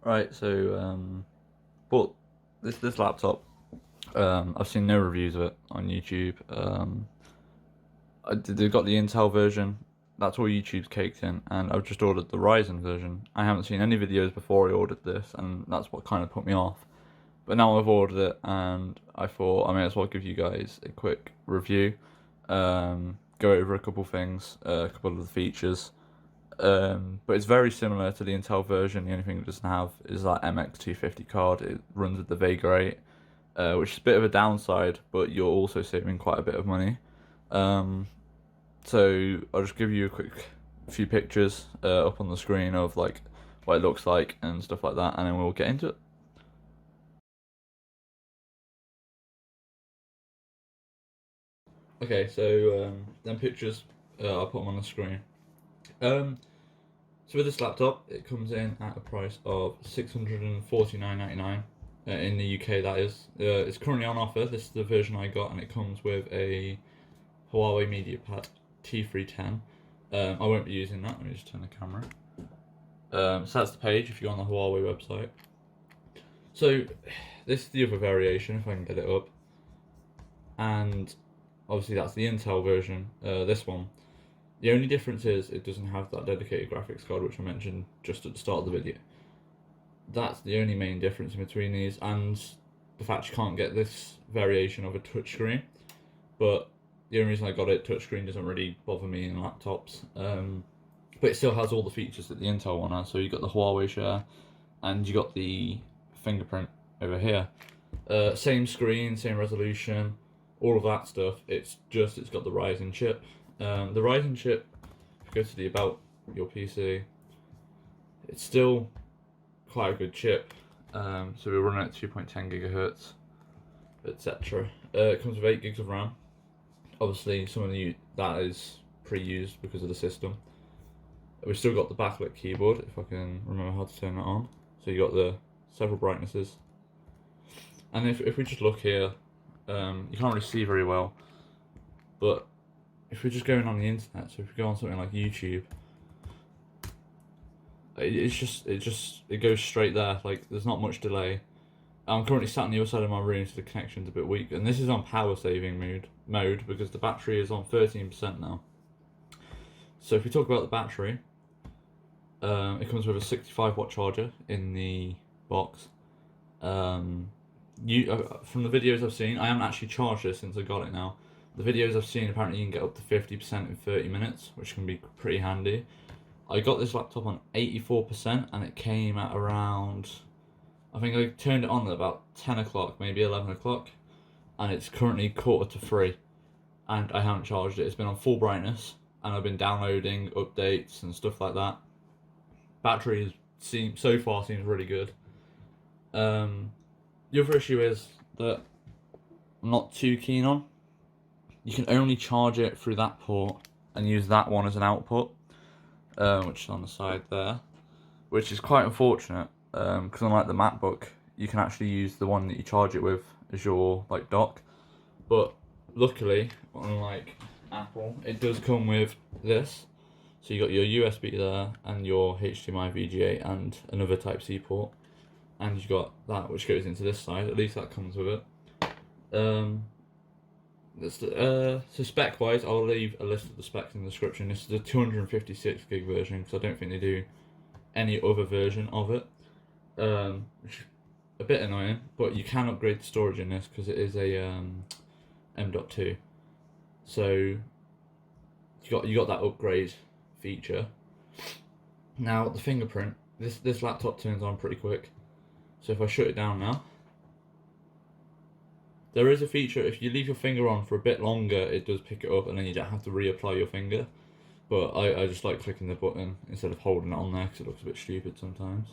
Right, so bought this laptop. I've seen no reviews of it on YouTube. They've got the Intel version. That's all YouTube's caked in, and I've just ordered the Ryzen version. I haven't seen any videos before I ordered this, and that's what kind of put me off. But now I've ordered it, and I thought I may as well give you guys a quick review. Go over a couple things, a couple of the features. But it's very similar to the Intel version. The only thing it doesn't have is that MX250 card. It runs with the Vega 8, which is a bit of a downside, but you're also saving quite a bit of money. So I'll just give you a quick few pictures up on the screen of like what it looks like and stuff like that, and then we'll get into it. Okay, so then pictures, I'll put them on the screen. So with this laptop, it comes in at a price of £649.99 in the UK. That is, it's currently on offer. This is the version I got, and it comes with a Huawei Matebook T310. I won't be using that. Let me just turn the camera. So that's the page if you go on the Huawei website. So this is the other variation, if I can get it up. And obviously that's the Intel version. This one. The only difference is it doesn't have that dedicated graphics card, which I mentioned just at the start of the video. That's the only main difference in between these, and the fact you can't get this variation of a touchscreen. But the only reason I got it, touchscreen doesn't really bother me in laptops. But it still has all the features that the Intel one has. So you got the Huawei share, and you got the fingerprint over here. Same screen, same resolution, all of that stuff. It's got the Ryzen chip. The Ryzen chip, if you go to the about your PC, it's still quite a good chip. So we're running at 2.10 gigahertz, etc. It comes with 8 gigs of RAM. Obviously, some of that is pre-used because of the system. We've still got the backlit keyboard, if I can remember how to turn that on. So you got the several brightnesses. And if we just look here, you can't really see very well, but if we're just going on the internet, so if we go on something like YouTube, it goes straight there. Like there's not much delay. I'm currently sat on the other side of my room, so the connection's a bit weak, and this is on power saving mode because the battery is on 13% now. So if we talk about the battery, it comes with a 65-watt charger in the box. From the videos I've seen, I haven't actually charged this since I got it now. The videos I've seen, apparently you can get up to 50% in 30 minutes, which can be pretty handy. I got this laptop on 84%, and it came at around, I think I turned it on at about 10 o'clock, maybe 11 o'clock, and it's currently 2:45, and I haven't charged it. It's been on full brightness, and I've been downloading updates and stuff like that. Battery so far seems really good. The other issue is that I'm not too keen on. You can only charge it through that port and use that one as an output, which is on the side there, which is quite unfortunate because unlike the MacBook, you can actually use the one that you charge it with as your like dock. But luckily, unlike Apple, it does come with this. So you got your USB there and your HDMI VGA and another Type C port, and you got that which goes into this side. At least that comes with it. So spec wise, I'll leave a list of the specs in the description. This is the 256 gig version because I don't think they do any other version of it, which is a bit annoying. But you can upgrade the storage in this because it is a M.2. So you got that upgrade feature. Now the fingerprint, this laptop turns on pretty quick. So if I shut it down now, there is a feature, if you leave your finger on for a bit longer, it does pick it up and then you don't have to reapply your finger. But I just like clicking the button instead of holding it on there because it looks a bit stupid sometimes.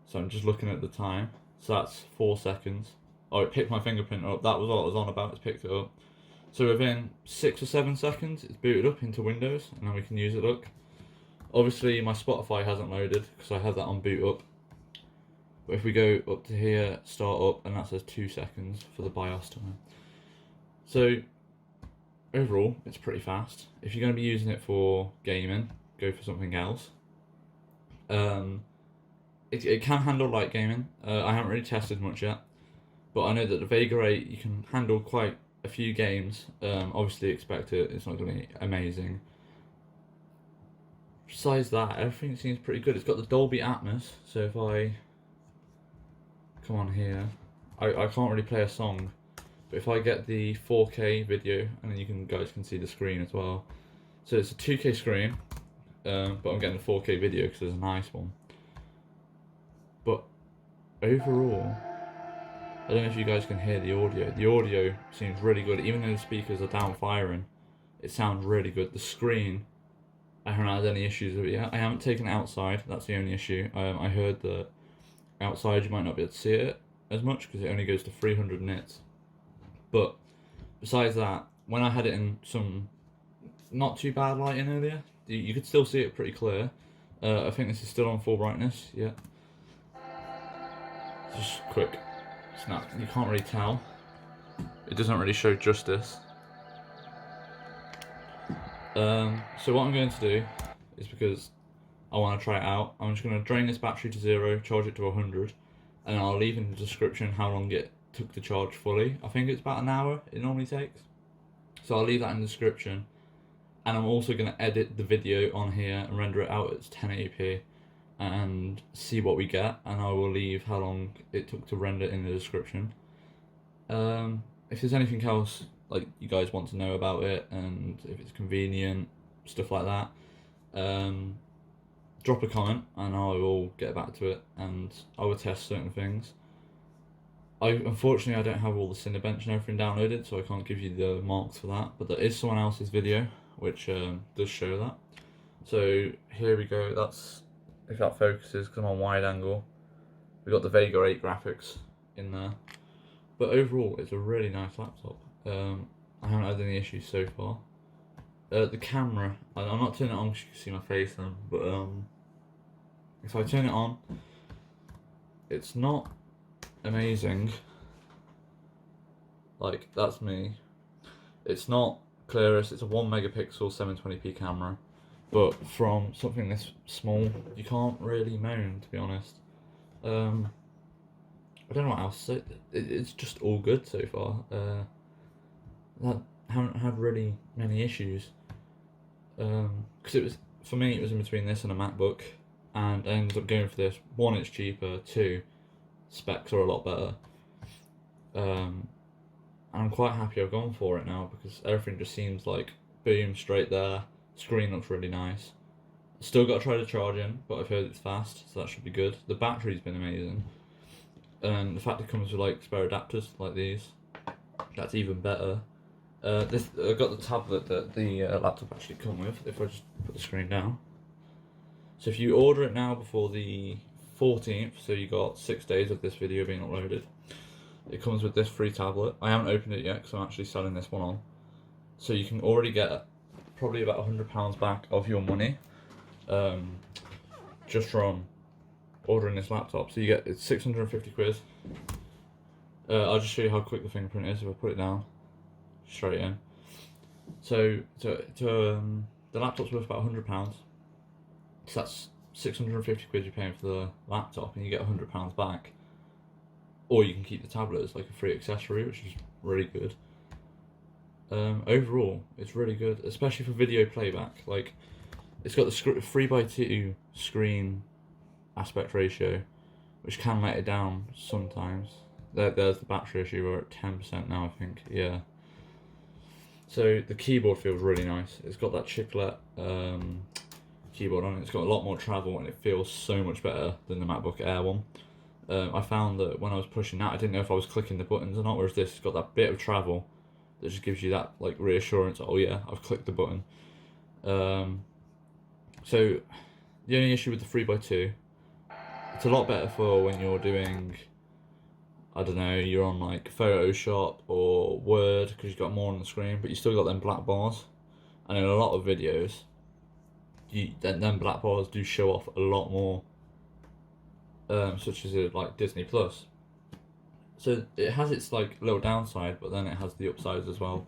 So I'm just looking at the time. So that's 4 seconds. Oh, it picked my fingerprint up. That was what I was on about, it's picked it up. So within 6 or 7 seconds, it's booted up into Windows and then we can use it, look. Obviously my Spotify hasn't loaded because I have that on boot up. But if we go up to here, start up, and that says 2 seconds for the BIOS time. So overall, it's pretty fast. If you're going to be using it for gaming, go for something else. It can handle light gaming. I haven't really tested much yet, but I know that the Vega 8 you can handle quite a few games. Obviously expect it's not going to be amazing. Besides that, everything seems pretty good. It's got the Dolby Atmos, so if I come on here, I can't really play a song, but if I get the 4K video, and then guys can see the screen as well. So it's a 2K screen, but I'm getting the 4K video because it's a nice one. But overall, I don't know if you guys can hear the audio. The audio seems really good, even though the speakers are down firing. It sounds really good. The screen, I haven't had any issues with it yet. I haven't taken it outside, that's the only issue. I heard that outside you might not be able to see it as much because it only goes to 300 nits. But besides that, when I had it in some not too bad lighting earlier, you could still see it pretty clear. I think this is still on full brightness, yeah. Just quick snap, you can't really tell. It doesn't really show justice. So what I'm going to do is, because I want to try it out, I'm just going to drain this battery to 0, charge it to 100, and I'll leave in the description how long it took to charge fully. I think it's about an hour it normally takes. So I'll leave that in the description, and I'm also going to edit the video on here and render it out at 1080p and see what we get, and I will leave how long it took to render in the description. If there's anything else like you guys want to know about it, and if it's convenient, stuff like that, drop a comment and I will get back to it, and I will test certain things. Unfortunately I don't have all the Cinebench and everything downloaded, so I can't give you the marks for that, but there is someone else's video which does show that. So here we go, that's, if that focuses because I'm on wide angle. We've got the Vega 8 graphics in there, but overall it's a really nice laptop. I haven't had any issues so far. The camera, I'm not turning it on because you can see my face then, but if I turn it on, it's not amazing. Like, that's me. It's not clearest, it's a 1 megapixel 720p camera, but from something this small, you can't really moan, to be honest. I don't know what else to say. It's just all good so far. I haven't had really many issues, because it was, for me, it was in between this and a MacBook, and I ended up going for this. 1, it's cheaper, 2, specs are a lot better, and I'm quite happy I've gone for it now, because everything just seems like boom, straight there. Screen looks really nice. Still got to try the charging, but I've heard it's fast, so that should be good. The battery's been amazing, and the fact it comes with like spare adapters like these, that's even better. I've got the tablet that the laptop actually come with, if I just put the screen down. So if you order it now before the 14th, so you got 6 days of this video being uploaded, it comes with this free tablet. I haven't opened it yet because I'm actually selling this one on. So you can already get probably about £100 back of your money, just from ordering this laptop. So you get, it's 650 quid. I'll just show you how quick the fingerprint is if I put it down. Straight in. So the laptop's worth about £100, so that's 650 quid you're paying for the laptop, and you get £100 back, or you can keep the tablet as like a free accessory, which is really good. Overall, it's really good, especially for video playback. Like, it's got the 3:2 screen aspect ratio, which can let it down sometimes. There's the battery issue. We're at 10% now, I think. Yeah. So the keyboard feels really nice. It's got that chiclet keyboard on it. It's got a lot more travel, and it feels so much better than the MacBook Air one. I found that when I was pushing that, I didn't know if I was clicking the buttons or not, whereas this has got that bit of travel that just gives you that like reassurance, oh yeah, I've clicked the button. So the only issue with the 3:2, it's a lot better for when you're doing, I don't know, you're on like Photoshop or Word, because you've got more on the screen, but you still got them black bars. And in a lot of videos, them black bars do show off a lot more, such as like Disney Plus. So it has its like little downside, but then it has the upsides as well.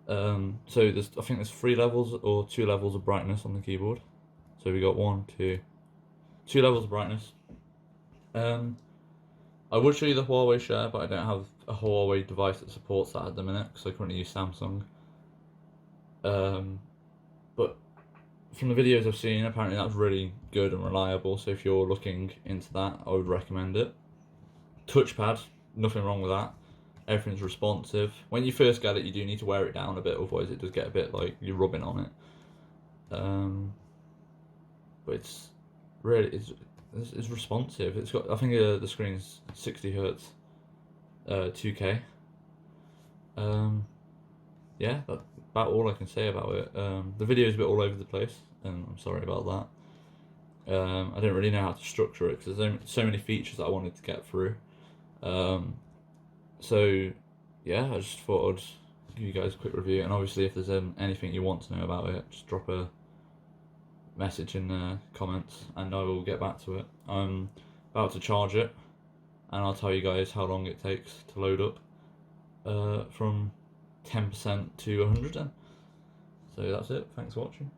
So I think there's 3 levels or 2 levels of brightness on the keyboard. So we got 1, 2, 2 levels of brightness. I would show you the Huawei share, but I don't have a Huawei device that supports that at the minute because I currently use Samsung. But from the videos I've seen, apparently that's really good and reliable. So if you're looking into that, I would recommend it. Touchpad, nothing wrong with that. Everything's responsive. When you first get it, you do need to wear it down a bit, otherwise it does get a bit like you're rubbing on it. But it's really it's responsive. It's got, I think the screen's 60 hertz, 2K. Yeah, that's about all I can say about it. The video is a bit all over the place, and I'm sorry about that. I don't really know how to structure it because there's so many features that I wanted to get through. So yeah, I just thought I'd give you guys a quick review, and obviously if there's anything you want to know about it, just drop a message in the comments and I will get back to it. I'm about to charge it and I'll tell you guys how long it takes to load up from 10% to 100. So that's it, thanks for watching.